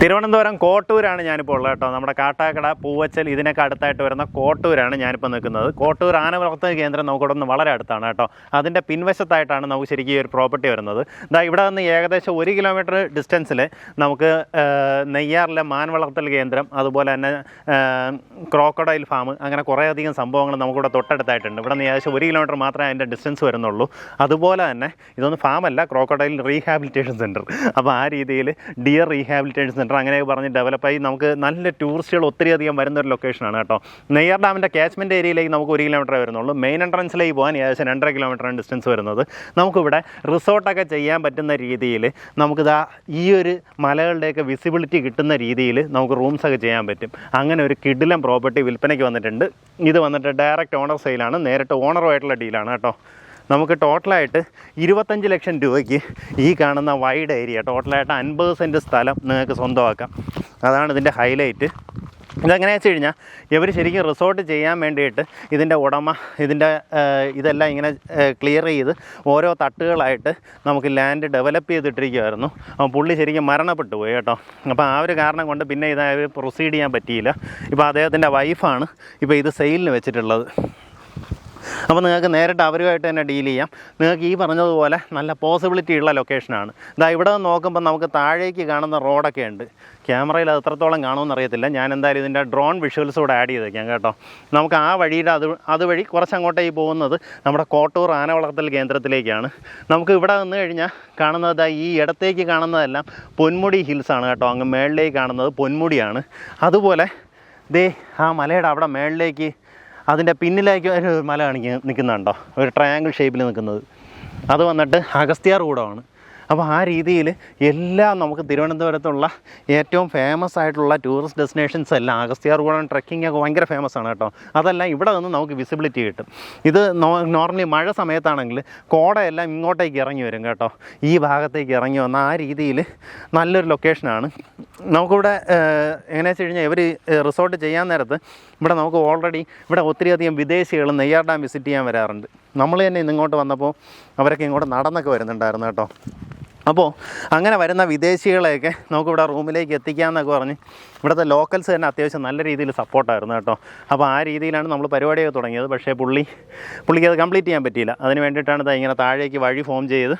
തിരുവനന്തപുരം കോട്ടൂരാണ് ഞാനിപ്പോൾ ഉള്ളത് കേട്ടോ. നമ്മുടെ കാട്ടാക്കട, പൂവച്ചൽ ഇതിനൊക്കെ അടുത്തായിട്ട് വരുന്ന കോട്ടൂരാണ് ഞാനിപ്പോൾ നിൽക്കുന്നത്. കോട്ടൂർ ആനവളർത്തൽ കേന്ദ്രം നമുക്കിവിടെ നിന്ന് വളരെ അടുത്താണ് കേട്ടോ. അതിൻ്റെ പിൻവശത്തായിട്ടാണ് നമുക്ക് ശരിക്കും ഈ ഒരു പ്രോപ്പർട്ടി വരുന്നത്. ഇവിടെ നിന്ന് ഏകദേശം 1 കിലോമീറ്റർ ഡിസ്റ്റൻസിൽ നമുക്ക് നെയ്യാറിലെ മാൻ വളർത്തൽ കേന്ദ്രം, അതുപോലെ തന്നെ ക്രോക്കഡൈൽ ഫാം, അങ്ങനെ കുറേയധികം സംഭവങ്ങൾ നമുക്കിവിടെ തൊട്ടടുത്തായിട്ടുണ്ട്. ഇവിടെ നിന്ന് ഏകദേശം 1 കിലോമീറ്റർ മാത്രമേ അതിൻ്റെ ഡിസ്റ്റൻസ് വരുന്നുള്ളൂ. അതുപോലെ തന്നെ ഇതൊന്നും ഫാമല്ല, ക്രോക്കഡൈൽ റീഹാബിലിറ്റേഷൻ സെൻറ്റർ. അപ്പോൾ ആ രീതിയിൽ ഡിയർ റീഹാബിലിറ്റേഷൻ സെൻറ്റർ അങ്ങനെയൊക്കെ പറഞ്ഞ് ഡെവലപ്പായി നമുക്ക് നല്ല ടൂറിസ്റ്റുകൾ ഒത്തിരിയധികം വരുന്നൊരു ലൊക്കേഷനാണ് കേട്ടോ. നെയ്യാർ ഡാമിൻ്റെ ക്യാച്ച്മെൻറ്റ് ഏരിയയിലേക്ക് നമുക്ക് 1 കിലോമീറ്റർ വരുന്നുള്ളൂ. മെയിൻ എൻട്രൻസിലേക്ക് പോകാൻ ഏകദേശം 2.5 കിലോമീറ്ററാണ് ഡിസ്റ്റൻസ് വരുന്നത്. നമുക്കിവിടെ റിസോർട്ടൊക്കെ ചെയ്യാൻ പറ്റുന്ന രീതിയിൽ നമുക്കിതാ ഈ ഒരു മലകളുടെയൊക്കെ വിസിബിലിറ്റി കിട്ടുന്ന രീതിയിൽ നമുക്ക് റൂംസൊക്കെ ചെയ്യാൻ പറ്റും. അങ്ങനെ ഒരു കിടിലം പ്രോപ്പർട്ടി വിൽപ്പനയ്ക്ക് വന്നിട്ടുണ്ട്. ഇത് വന്നിട്ട് ഡയറക്റ്റ് ഓണർ സെയിലാണ്, നേരിട്ട് ഓണറുമായിട്ടുള്ള ഡീലാണ് കേട്ടോ. നമുക്ക് ടോട്ടലായിട്ട് 25 ലക്ഷം രൂപയ്ക്ക് ഈ കാണുന്ന വൈഡ് ഏരിയ, ടോട്ടലായിട്ട് 50 സെൻറ്റ് സ്ഥലം നിങ്ങൾക്ക് സ്വന്തമാക്കാം. അതാണ് ഇതിൻ്റെ ഹൈലൈറ്റ്. ഇതെങ്ങനെയാണെന്ന് വെച്ച് കഴിഞ്ഞാൽ ഇവർ ശരിക്കും റിസോർട്ട് ചെയ്യാൻ വേണ്ടിയിട്ട് ഇതിൻ്റെ ഉടമ ഇതെല്ലാം ഇങ്ങനെ ക്ലിയർ ചെയ്ത് ഓരോ തട്ടുകളായിട്ട് നമുക്ക് ലാൻഡ് ഡെവലപ്പ് ചെയ്തിട്ടിരിക്കുമായിരുന്നു. അപ്പോൾ പുള്ളി ശരിക്കും മരണപ്പെട്ടു പോയി കേട്ടോ. അപ്പോൾ ആ ഒരു കാരണം കൊണ്ട് പിന്നെ ഇത് പ്രൊസീഡ് ചെയ്യാൻ പറ്റിയില്ല. ഇപ്പോൾ അദ്ദേഹത്തിൻ്റെ വൈഫാണ് ഇപ്പോൾ ഇത് സെയിലിന് വെച്ചിട്ടുള്ളത്. അപ്പോൾ നിങ്ങൾക്ക് നേരിട്ട് അവരുമായിട്ട് തന്നെ ഡീൽ ചെയ്യാം. നിങ്ങൾക്ക് ഈ പറഞ്ഞതുപോലെ നല്ല പോസിബിലിറ്റി ഉള്ള ലൊക്കേഷനാണ്. ഇവിടെ നിന്ന് നോക്കുമ്പോൾ നമുക്ക് താഴേക്ക് കാണുന്ന റോഡൊക്കെ ഉണ്ട്. ക്യാമറയിൽ അത് എത്രത്തോളം കാണുമെന്ന് അറിയത്തില്ല. ഞാൻ എന്തായാലും ഇതിൻ്റെ ഡ്രോൺ വിഷ്വൽസ് കൂടെ ആഡ് ചെയ്തേക്കാം കേട്ടോ. നമുക്ക് ആ വഴിയുടെ അതുവഴി കുറച്ചങ്ങോട്ടേക്ക് പോകുന്നത് നമ്മുടെ കോട്ടൂർ ആന വളർത്തൽ കേന്ദ്രത്തിലേക്കാണ്. നമുക്ക് ഇവിടെ നിന്ന് കഴിഞ്ഞാൽ കാണുന്നത് ഈ ഇടത്തേക്ക് കാണുന്നതെല്ലാം പൊന്മുടി ഹിൽസാണ് കേട്ടോ. അങ്ങ് മേളിലേക്ക് കാണുന്നത് പൊന്മുടിയാണ്. അതുപോലെ ആ മലയുടെ അവിടെ മേളിലേക്ക് അതിൻ്റെ പിന്നിലേക്ക് ഒരു മല നിൽക്കുന്നുണ്ടോ, ഒരു ട്രയാങ്കിൾ ഷേപ്പിൽ നിൽക്കുന്നത്, അത് വന്നിട്ട് അഗസ്ത്യാർകൂടമാണ്. അപ്പോൾ ആ രീതിയിൽ എല്ലാം നമുക്ക് തിരുവനന്തപുരത്തുള്ള ഏറ്റവും ഫേമസ് ആയിട്ടുള്ള ടൂറിസ്റ്റ് ഡെസ്റ്റിനേഷൻസ് എല്ലാം അഗസ്ത്യാർകൂടം ട്രെക്കിംഗ് ഒക്കെ ഭയങ്കര ഫേമസ് ആണ് കേട്ടോ. അതെല്ലാം ഇവിടെ നിന്ന് നമുക്ക് വിസിബിലിറ്റി കിട്ടും. ഇത് നോർമലി മഴ സമയത്താണെങ്കിൽ കോടയെല്ലാം ഇങ്ങോട്ടേക്ക് ഇറങ്ങി വരും കേട്ടോ. ഈ ഭാഗത്തേക്ക് ഇറങ്ങി വന്ന ആ രീതിയിൽ നല്ലൊരു ലൊക്കേഷനാണ്. നമുക്കിവിടെ എങ്ങനെയാണെന്ന് വെച്ച് കഴിഞ്ഞാൽ ഇവർ റിസോർട്ട് ചെയ്യാൻ നേരത്ത് ഇവിടെ നമുക്ക് ഓൾറെഡി ഇവിടെ ഒത്തിരിയധികം വിദേശികൾ നെയ്യാർ ഡാം വിസിറ്റ് ചെയ്യാൻ വരാറുണ്ട്. നമ്മൾ തന്നെ ഇന്നിങ്ങോട്ട് വന്നപ്പോൾ അവരൊക്കെ ഇങ്ങോട്ട് നടന്നൊക്കെ വരുന്നുണ്ടായിരുന്നു കേട്ടോ. അപ്പോൾ അങ്ങനെ വരുന്ന വിദേശികളെയൊക്കെ നമുക്കിവിടെ റൂമിലേക്ക് എത്തിക്കാമെന്നൊക്കെ പറഞ്ഞ് ഇവിടുത്തെ ലോക്കൽസ് തന്നെ അത്യാവശ്യം നല്ല രീതിയിൽ സപ്പോർട്ടായിരുന്നു കേട്ടോ. അപ്പോൾ ആ രീതിയിലാണ് നമ്മൾ പരിപാടിയൊക്കെ തുടങ്ങിയത്. പക്ഷേ പുള്ളിക്ക് അത് കംപ്ലീറ്റ് ചെയ്യാൻ പറ്റിയില്ല. അതിന് വേണ്ടിയിട്ടാണ് ഇങ്ങനെ താഴേക്ക് വഴി ഫോം ചെയ്ത്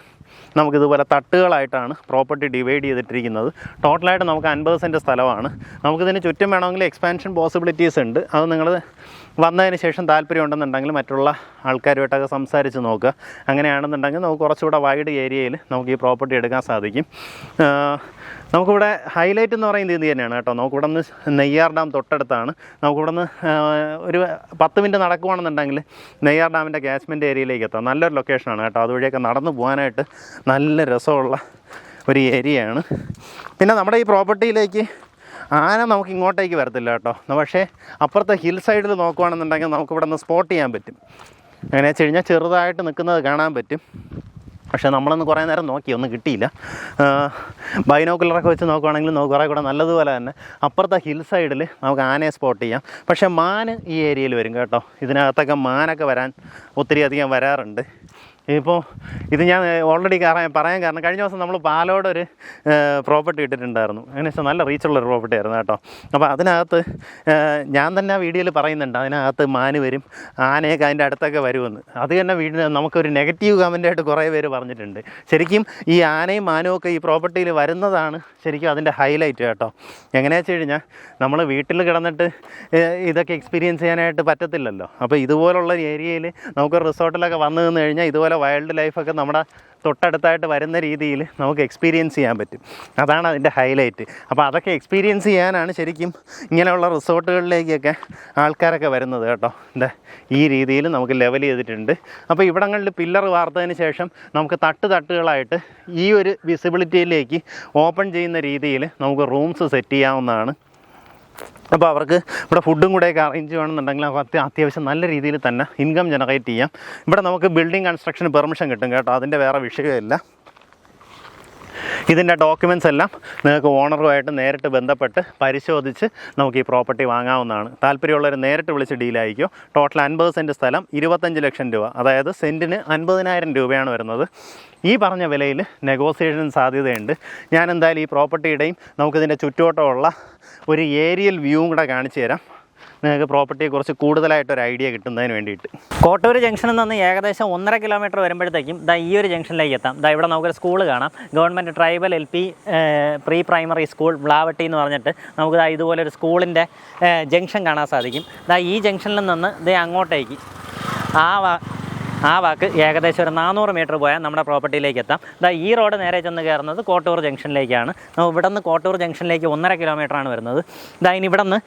നമുക്കിതുപോലെ തട്ടുകളായിട്ടാണ് പ്രോപ്പർട്ടി ഡിവൈഡ് ചെയ്തിട്ടിരിക്കുന്നത്. ടോട്ടലായിട്ട് നമുക്ക് 50 സെൻറ്റ് സ്ഥലമാണ്. നമുക്കിതിന് ചുറ്റും വേണമെങ്കിൽ എക്സ്പാൻഷൻ പോസിബിലിറ്റീസ് ഉണ്ട്. അത് നിങ്ങൾ വന്നതിന് ശേഷം താല്പര്യം ഉണ്ടെന്നുണ്ടെങ്കിൽ മറ്റുള്ള ആൾക്കാരുമായിട്ടൊക്കെ സംസാരിച്ച് നോക്കുക. അങ്ങനെയാണെന്നുണ്ടെങ്കിൽ നമുക്ക് കുറച്ചുകൂടെ വൈഡ് ഏരിയയിൽ നമുക്ക് ഈ പ്രോപ്പർട്ടി എടുക്കാൻ സാധിക്കും. നമുക്കിവിടെ ഹൈലൈറ്റ് എന്ന് പറയുന്നത് ഇത് തന്നെയാണ് കേട്ടോ. നമുക്കിവിടെ നിന്ന് നെയ്യാർ ഡാം തൊട്ടടുത്താണ്. നമുക്കിവിടെ നിന്ന് ഒരു 10 മിനിറ്റ് നടക്കുകയാണെന്നുണ്ടെങ്കിൽ നെയ്യാർ ഡാമിൻ്റെ ക്യാച്ച്മെൻറ്റ് ഏരിയയിലേക്ക് എത്താം. നല്ലൊരു ലൊക്കേഷനാണ് കേട്ടോ. അതുവഴിയൊക്കെ നടന്നു പോകാനായിട്ട് നല്ല രസമുള്ള ഒരു ഏരിയയാണ്. പിന്നെ നമ്മുടെ ഈ പ്രോപ്പർട്ടിയിലേക്ക് ആന നമുക്ക് ഇങ്ങോട്ടേക്ക് വരത്തില്ല കേട്ടോ. പക്ഷേ അപ്പുറത്തെ ഹിൽ സൈഡിൽ നോക്കുകയാണെന്നുണ്ടെങ്കിൽ നമുക്കിവിടെ നിന്ന് സ്പോട്ട് ചെയ്യാൻ പറ്റും. എങ്ങനെയാണെന്ന് വെച്ച് കഴിഞ്ഞാൽ ചെറുതായിട്ട് നിൽക്കുന്നത് കാണാൻ പറ്റും. പക്ഷേ നമ്മളൊന്ന് കുറേ നേരം നോക്കി, ഒന്നും കിട്ടിയില്ല. ബൈനോക്കുലറൊക്കെ വെച്ച് നോക്കുകയാണെങ്കിൽ നമുക്ക് കുറേ കൂടെ നല്ലതുപോലെ തന്നെ അപ്പുറത്തെ ഹിൽ സൈഡിൽ നമുക്ക് ആനയെ സ്പോട്ട് ചെയ്യാം. പക്ഷേ മാൻ ഈ ഏരിയയിൽ വരും കേട്ടോ. ഇതിനകത്തൊക്കെ മാനൊക്കെ വരാൻ ഒത്തിരി അധികം വരാറുണ്ട്. ഇപ്പോൾ ഇത് ഞാൻ ഓൾറെഡി പറയാൻ കാരണം കഴിഞ്ഞ ദിവസം നമ്മൾ പാലോട് ഒരു പ്രോപ്പർട്ടി ഇട്ടിട്ടുണ്ടായിരുന്നു. അങ്ങനെ വെച്ചാൽ നല്ല റീച്ചുള്ളൊരു പ്രോപ്പർട്ടി ആയിരുന്നു കേട്ടോ. അപ്പോൾ അതിനകത്ത് ഞാൻ തന്നെ ആ വീഡിയോയിൽ പറയുന്നുണ്ട്, അതിനകത്ത് മാന് വരും, ആനയൊക്കെ അതിൻ്റെ അടുത്തൊക്കെ വരുമെന്ന്. അത് തന്നെ നമുക്കൊരു നെഗറ്റീവ് കമൻ്റായിട്ട് കുറേ പേര് പറഞ്ഞിട്ടുണ്ട്. ശരിക്കും ഈ ആനയും മാനും ഒക്കെ ഈ പ്രോപ്പർട്ടിയിൽ വരുന്നതാണ് ശരിക്കും അതിൻ്റെ ഹൈലൈറ്റ് കേട്ടോ. എങ്ങനെയാണെന്ന് വെച്ച് കഴിഞ്ഞാൽ നമ്മൾ വീട്ടിൽ കിടന്നിട്ട് ഇതൊക്കെ എക്സ്പീരിയൻസ് ചെയ്യാനായിട്ട് പറ്റത്തില്ലല്ലോ. അപ്പോൾ ഇതുപോലുള്ള ഏരിയയിൽ നമുക്ക് റിസോർട്ടിലൊക്കെ വന്നു നിന്ന് കഴിഞ്ഞാൽ ഇതുപോലെ വൈൽഡ് ലൈഫൊക്കെ നമ്മുടെ തൊട്ടടുത്തായിട്ട് വരുന്ന രീതിയിൽ നമുക്ക് എക്സ്പീരിയൻസ് ചെയ്യാൻ പറ്റും. അതാണ് അതിൻ്റെ ഹൈലൈറ്റ്. അപ്പോൾ അതൊക്കെ എക്സ്പീരിയൻസ് ചെയ്യാനാണ് ശരിക്കും ഇങ്ങനെയുള്ള റിസോർട്ടുകളിലേക്കൊക്കെ ആൾക്കാരൊക്കെ വരുന്നത് കേട്ടോ. ഈ രീതിയിൽ നമുക്ക് ലെവൽ ചെയ്തിട്ടുണ്ട്. അപ്പോൾ ഇവിടങ്ങളിൽ പില്ലർ വാർത്തതിന് ശേഷം നമുക്ക് തട്ടുകളായിട്ട് ഈ ഒരു വിസിബിലിറ്റിയിലേക്ക് ഓപ്പൺ ചെയ്യുന്ന രീതിയിൽ നമുക്ക് റൂംസ് സെറ്റ് ചെയ്യാവുന്നതാണ്. അപ്പോൾ അവർക്ക് ഇവിടെ ഫുഡും കൂടെയൊക്കെ അറേഞ്ച് ചെയ്യണമെന്നുണ്ടെങ്കിൽ അത്യാവശ്യം നല്ല രീതിയിൽ തന്നെ ഇൻകം ജനറേറ്റ് ചെയ്യാം. ഇവിടെ നമുക്ക് ബിൽഡിംഗ് കൺസ്ട്രക്ഷൻ പെർമിഷൻ കിട്ടും കേട്ടോ. അതിൻ്റെ വേറെ വിഷയമില്ല. ഇതിൻ്റെ ഡോക്യുമെൻറ്റ്സ് എല്ലാം നിങ്ങൾക്ക് ഓണറുമായിട്ട് നേരിട്ട് ബന്ധപ്പെട്ട് പരിശോധിച്ച് നമുക്ക് ഈ പ്രോപ്പർട്ടി വാങ്ങാവുന്നതാണ്. താല്പര്യമുള്ളവർ നേരിട്ട് വിളിച്ച് ഡീലായിരിക്കും. ടോട്ടൽ 50 സെൻറ്റ് സ്ഥലം 25 ലക്ഷം രൂപ, അതായത് സെൻറ്റിന് 50,000 രൂപയാണ് വരുന്നത്. ഈ പറഞ്ഞ വിലയിൽ നെഗോസിയേഷൻ സാധ്യതയുണ്ട്. ഞാൻ എന്തായാലും ഈ പ്രോപ്പർട്ടിയുടെയും നമുക്കിതിൻ്റെ ചുറ്റുവട്ടമുള്ള ഒരു ഏരിയൽ വ്യൂവും കൂടെ കാണിച്ചു തരാം, നിങ്ങൾക്ക് പ്രോപ്പർട്ടിയെക്കുറിച്ച് കൂടുതലായിട്ടൊരു ഐഡിയ കിട്ടുന്നതിന് വേണ്ടിയിട്ട്. കോട്ടൂർ ജംഗ്ഷനിൽ നിന്ന് ഏകദേശം 1.5 കിലോമീറ്റർ വരുമ്പോഴത്തേക്കും ഈ ഒരു ജംഗ്ഷനിലേക്ക് എത്താം. ഇവിടെ നമുക്കൊരു സ്കൂൾ കാണാം, government tribal LP pre primary school Vlavatti എന്ന് പറഞ്ഞിട്ട് നമുക്ക് ഇതുപോലൊരു സ്കൂളിൻ്റെ ജംഗ്ഷൻ കാണാൻ സാധിക്കും. ഈ ജംഗ്ഷനിൽ നിന്ന് അങ്ങോട്ടേക്ക് ആ വാക്ക് ഏകദേശം ഒരു 400 മീറ്റർ പോയാൽ നമ്മുടെ പ്രോപ്പർട്ടിയിലേക്ക് എത്താം. ഈ റോഡ് നേരെ ചെന്ന് കയറുന്നത് കോട്ടൂർ ജംഗ്ഷനിലേക്കാണ്. ഇവിടെ നിന്ന് കോട്ടൂർ ജംഗ്ഷനിലേക്ക് 1.5 കിലോമീറ്ററാണ് വരുന്നത്. ഇനി ഇവിടെ നിന്ന്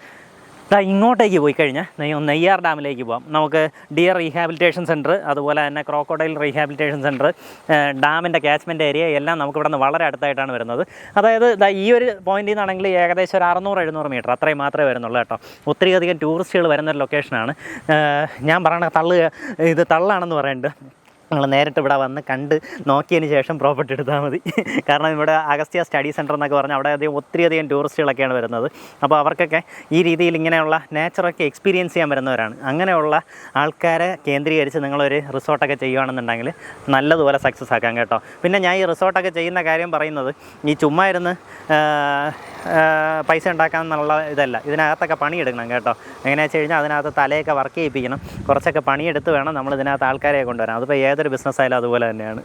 ഇങ്ങോട്ടേക്ക് പോയി കഴിഞ്ഞാൽ നെയ്യാർ ഡാമിലേക്ക് പോകാം. നമുക്ക് ഡിയർ റീഹാബിലിറ്റേഷൻ സെൻറ്റർ, അതുപോലെ തന്നെ ക്രോക്കോഡൈൽ റീഹാബിലിറ്റേഷൻ സെൻറ്റർ, ഡാമിൻ്റെ ക്യാച്ച്മെൻറ്റ് ഏരിയ എല്ലാം നമുക്ക് ഇവിടെ നിന്ന് വളരെ അടുത്തായിട്ടാണ് വരുന്നത്. അതായത് ഈ ഒരു പോയിന്റിൽ നിന്നാണെങ്കിൽ ഏകദേശം ഒരു 600-700 മീറ്റർ അത്രയും മാത്രമേ വരുന്നുള്ളൂ കേട്ടോ. ഒത്തിരിയധികം ടൂറിസ്റ്റുകൾ വരുന്നൊരു ലൊക്കേഷനാണ്. ഞാൻ പറയണ ഇത് തള്ളാണെന്ന് പറയുന്നുണ്ട്. നിങ്ങൾ നേരിട്ട് ഇവിടെ വന്ന് കണ്ട് നോക്കിയതിന് ശേഷം പ്രോപ്പർട്ടി എടുത്താൽ മതി. കാരണം ഇവിടെ അഗസ്ത്യ സ്റ്റഡി സെൻറ്റർ എന്നൊക്കെ പറഞ്ഞാൽ അവിടെ ഒത്തിരിയധികം ടൂറിസ്റ്റുകളൊക്കെയാണ് വരുന്നത്. അപ്പോൾ അവർക്കൊക്കെ ഈ രീതിയിൽ ഇങ്ങനെയുള്ള നേച്ചറൊക്കെ എക്സ്പീരിയൻസ് ചെയ്യാൻ വരുന്നവരാണ്. അങ്ങനെയുള്ള ആൾക്കാരെ കേന്ദ്രീകരിച്ച് നിങ്ങളൊരു റിസോർട്ടൊക്കെ ചെയ്യുകയാണെന്നുണ്ടെങ്കിൽ നല്ലതുപോലെ സക്സസ് ആക്കാം കേട്ടോ. പിന്നെ ഞാൻ ഈ റിസോർട്ടൊക്കെ ചെയ്യുന്ന കാര്യം പറയുന്നത് ഈ ചുമ്മാ ഇരുന്ന് പൈസ ഉണ്ടാക്കാമെന്നുള്ള ഇതല്ല, ഇതിനകത്തൊക്കെ പണിയെടുക്കണം കേട്ടോ. എങ്ങനെയാണെന്ന് വെച്ച് കഴിഞ്ഞാൽ അതിനകത്ത് തലയൊക്കെ വർക്ക് ചെയ്യിപ്പിക്കണം, കുറച്ചൊക്കെ പണിയെടുത്ത് വേണം നമ്മൾ ഇതിനകത്ത് ആൾക്കാരെ കൊണ്ടുവരാൻ. അതിപ്പോൾ ഏതൊരു ബിസിനസ് ആയാലും അതുപോലെ തന്നെയാണ്.